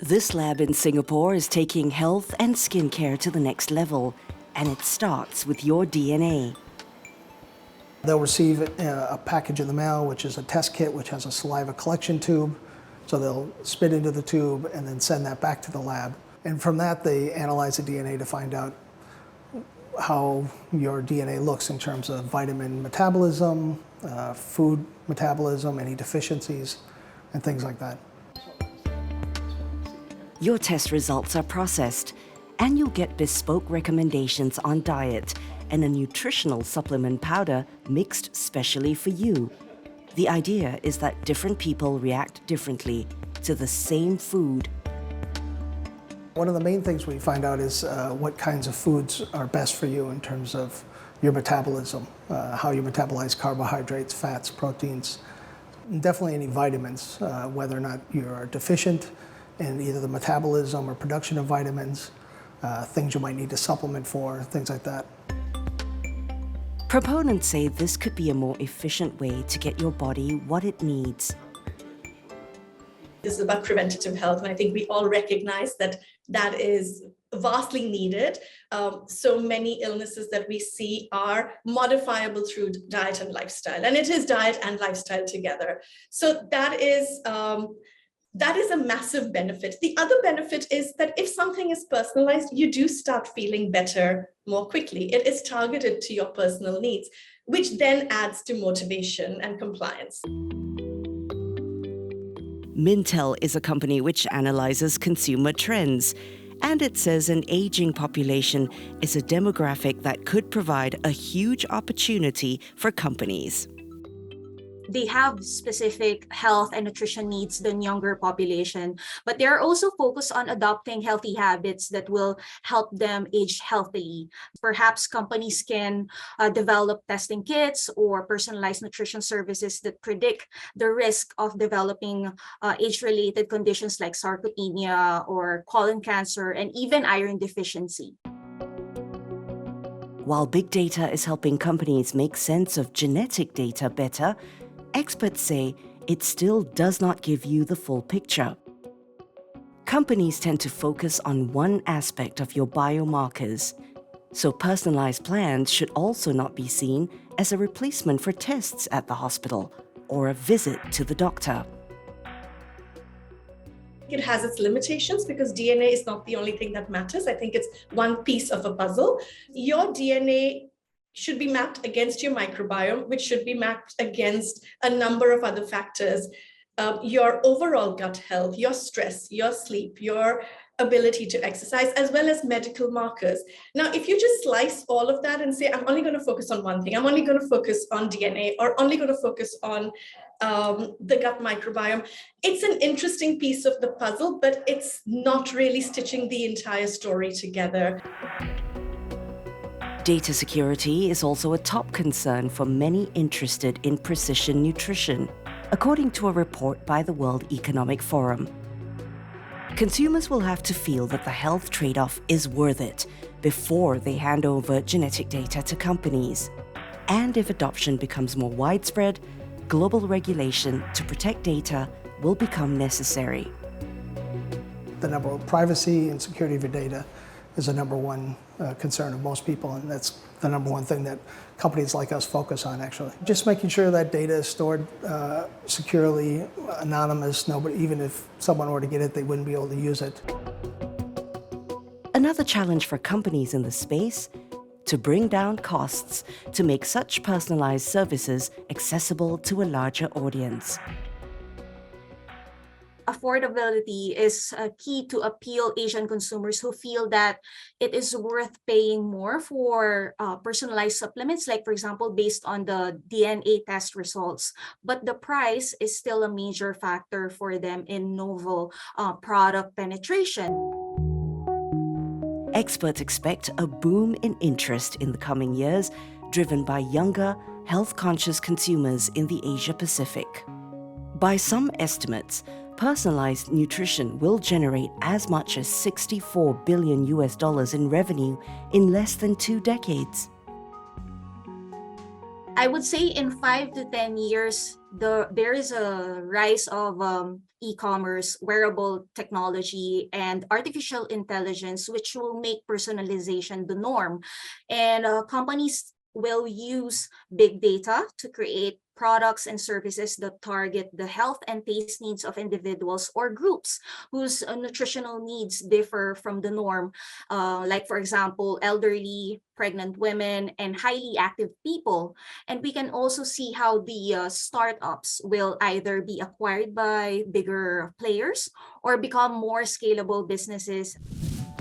This lab in Singapore is taking health and skincare to the next level, and it starts with your DNA. They'll receive a package in the mail, which is a test kit, which has a saliva collection tube. So they'll spit into the tube and then send that back to the lab. And from that, they analyze the DNA to find out how your DNA looks in terms of vitamin metabolism, food metabolism, any deficiencies, and things like that. Your test results are processed, and you'll get bespoke recommendations on diet and a nutritional supplement powder mixed specially for you. The idea is that different people react differently to the same food. One of the main things we find out is what kinds of foods are best for you in terms of your metabolism, how you metabolize carbohydrates, fats, proteins, and definitely any vitamins, whether or not you're deficient in either the metabolism or production of vitamins, things you might need to supplement for, things like that. Proponents say this could be a more efficient way to get your body what it needs. This is about preventative health, and I think we all recognize that that is vastly needed. So many illnesses that we see are modifiable through diet and lifestyle, and it is diet and lifestyle together. So that is a massive benefit. The other benefit is that if something is personalized, you do start feeling better more quickly. It is targeted to your personal needs, which then adds to motivation and compliance. Mintel is a company which analyzes consumer trends, and it says an aging population is a demographic that could provide a huge opportunity for companies. They have specific health and nutrition needs than younger population, but they are also focused on adopting healthy habits that will help them age healthily. Perhaps companies can develop testing kits or personalized nutrition services that predict the risk of developing age-related conditions like sarcopenia or colon cancer and even iron deficiency. While big data is helping companies make sense of genetic data better, experts say it still does not give you the full picture. Companies tend to focus on one aspect of your biomarkers, so personalized plans should also not be seen as a replacement for tests at the hospital or a visit to the doctor. It has its limitations because DNA is not the only thing that matters. I think it's one piece of a puzzle. Your DNA should be mapped against your microbiome, which should be mapped against a number of other factors. Your overall gut health, your stress, your sleep, your ability to exercise, as well as medical markers. Now, if you just slice all of that and say, I'm only going to focus on one thing, I'm only going to focus on DNA, or only going to focus on the gut microbiome, it's an interesting piece of the puzzle, but it's not really stitching the entire story together. Data security is also a top concern for many interested in precision nutrition, according to a report by the World Economic Forum. Consumers will have to feel that the health trade-off is worth it before they hand over genetic data to companies. And if adoption becomes more widespread, global regulation to protect data will become necessary. The number of privacy and security of your data is the number one concern of most people, and that's the number one thing that companies like us focus on, actually. Just making sure that data is stored securely, anonymous. Nobody, even if someone were to get it, they wouldn't be able to use it. Another challenge for companies in the space: to bring down costs to make such personalized services accessible to a larger audience. Affordability is key to appeal Asian consumers who feel that it is worth paying more for personalized supplements, like, for example, based on the DNA test results. But the price is still a major factor for them in novel product penetration. Experts expect a boom in interest in the coming years, driven by younger, health-conscious consumers in the Asia-Pacific. By some estimates, personalized nutrition will generate as much as $64 billion in revenue in less than 2 decades. I would say in 5 to 10 years, there is a rise of e-commerce, wearable technology, and artificial intelligence, which will make personalization the norm. And companies will use big data to create products and services that target the health and taste needs of individuals or groups whose nutritional needs differ from the norm, like, for example, elderly, pregnant women, and highly active people. And we can also see how the startups will either be acquired by bigger players or become more scalable businesses.